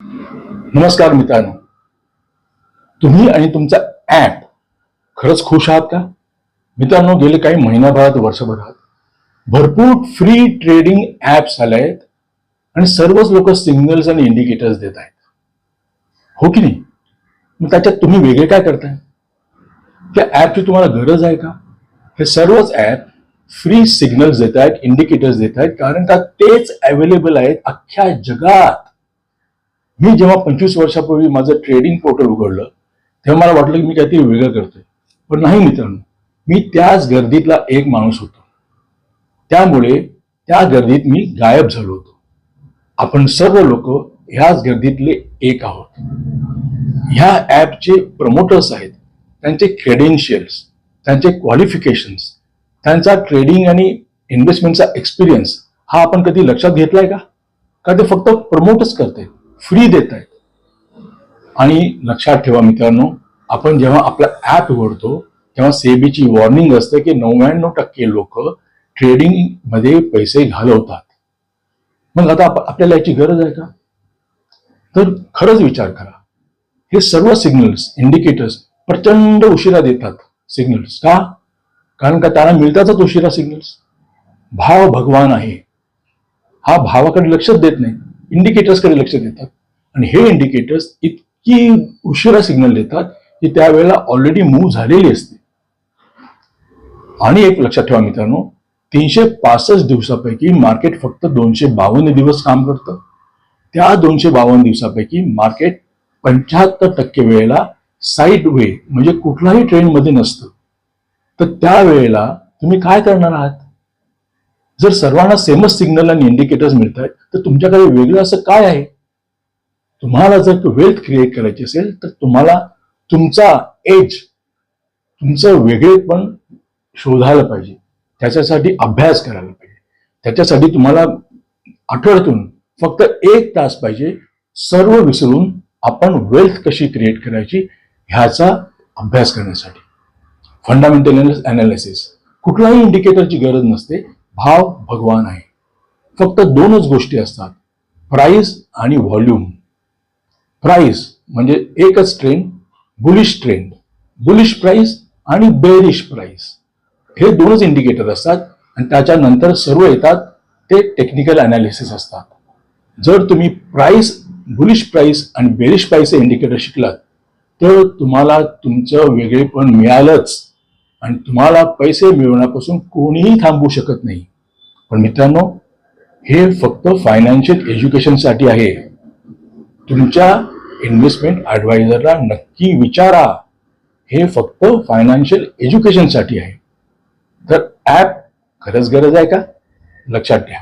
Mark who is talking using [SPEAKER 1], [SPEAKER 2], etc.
[SPEAKER 1] नमस्कार मित्रांनो, तुम्ही आणि तुमचा ऍप खरंच खुश आहात का? मित्रांनो, गेले काही महिन्याभरात वर्षभरात भरपूर फ्री ट्रेडिंग ऍप्स आले आहेत आणि सर्वच लोक सिग्नल्स आणि इंडिकेटर्स देत आहेत, हो की नाही? मग त्याच्यात तुम्ही वेगळे काय करताय? त्या ऍपची तुम्हाला गरज आहे का? हे सर्वच ऍप फ्री सिग्नल्स देत आहेत, इंडिकेटर्स देत आहेत, कारण का तेच अवेलेबल आहेत अख्ख्या जगात. मी जेव्हा 25 वर्षापूर्वी माझं ट्रेडिंग पोर्टल उघडलं तेव्हा मला वाटलं की मी काहीतरी वेगळं करतोय, पण नाही मित्रांनो, मी त्याच गर्दीतला एक माणूस होतो. त्यामुळे त्या गर्दीत मी गायब झालो होतो. आपण सर्व लोक ह्याच गर्दीतले एक आहोत. ह्या ऍपचे प्रमोटर्स आहेत, त्यांचे क्रेडेन्शियल्स, त्यांचे क्वालिफिकेशन्स, त्यांचा ट्रेडिंग आणि इन्व्हेस्टमेंटचा एक्सपिरियन्स हा आपण कधी लक्षात घेतलाय का? का ते फक्त प्रमोटच करतायत, फ्री देत आहेत? आणि लक्षात ठेवा मित्रांनो, आपण जेव्हा आपला ऍप उघडतो तेव्हा सेबीची वॉर्निंग असते की 99% लोक ट्रेडिंग मध्ये पैसे घालवतात. मग आता आपल्याला याची गरज आहे का? तर खरंच विचार करा. हे सर्व सिग्नल्स, इंडिकेटर्स प्रचंड उशिरा देतात. सिग्नल्स का? कारण का त्यांना मिळतातच उशिरा सिग्नल्स. भाव भगवान आहे, हा भावाकडे लक्षच देत नाही, इंडिकेटर्सकडे लक्ष देतात. आणि हे इंडिकेटर्स इतकी उशिरा सिग्नल देतात की त्यावेळेला ऑलरेडी मूव्ह झालेली असते. आणि एक लक्षात ठेवा मित्रांनो, 365 दिवसापैकी मार्केट फक्त 252 दिवस काम करतं. त्या 252 दिवसापैकी मार्केट 75% वेळेला साईड वे म्हणजे कुठलाही ट्रेंड मध्ये नसतं. तर त्यावेळेला तुम्ही काय करणार आहात? जर सर्वांना सेमच सिग्नल आणि इंडिकेटर्स मिळत आहेत तर तुमच्याकडे वेगळं असं काय आहे? तुम्हाला जर वेल्थ क्रिएट करायची असेल तर तुम्हाला तुमचा एज, तुमचं वेगळेपण शोधायला पाहिजे. त्याच्यासाठी अभ्यास करायला पाहिजे. त्याच्यासाठी तुम्हाला आठवड्यातून फक्त 1 तास पाहिजे. सर्व विसरून आपण वेल्थ कशी क्रिएट करायची ह्याचा अभ्यास करण्यासाठी. फंडामेंटल अनालिसिस, कुठलाही इंडिकेटरची गरज नसते. भाव भगवान आहे. फक्त 2च गोष्टी असतात, प्राइस आणि व्हॉल्यूम. प्राइस म्हणजे एकच trend, bullish trend, bullish price आणि बेरिश प्राइस, हे 2च इंडिकेटर असतात. आणि त्याच्यानंतर सर्व येतात ते टेक्निकल अनालिसिस असतात. जर तुम्ही प्राइस, बुलिश प्राइस आणि बेरिश प्राइस इंडिकेटर शिकलात तर तुम्हाला तुमचं वेगळेपण मिळालंच आणि तुम्हाला पैसे मिळवण्यापासून कोणीही थांबवू शकत नाही. पण मित्रांनो, हे फक्त फायनान्शियल एज्युकेशनसाठी आहे. तुमच्या इन्व्हेस्टमेंट ऍडवायझरला नक्की विचारा. हे फक्त फायनान्शियल एज्युकेशनसाठी आहे. तर ऍप खरंच गरज आहे का? लक्षात घ्या.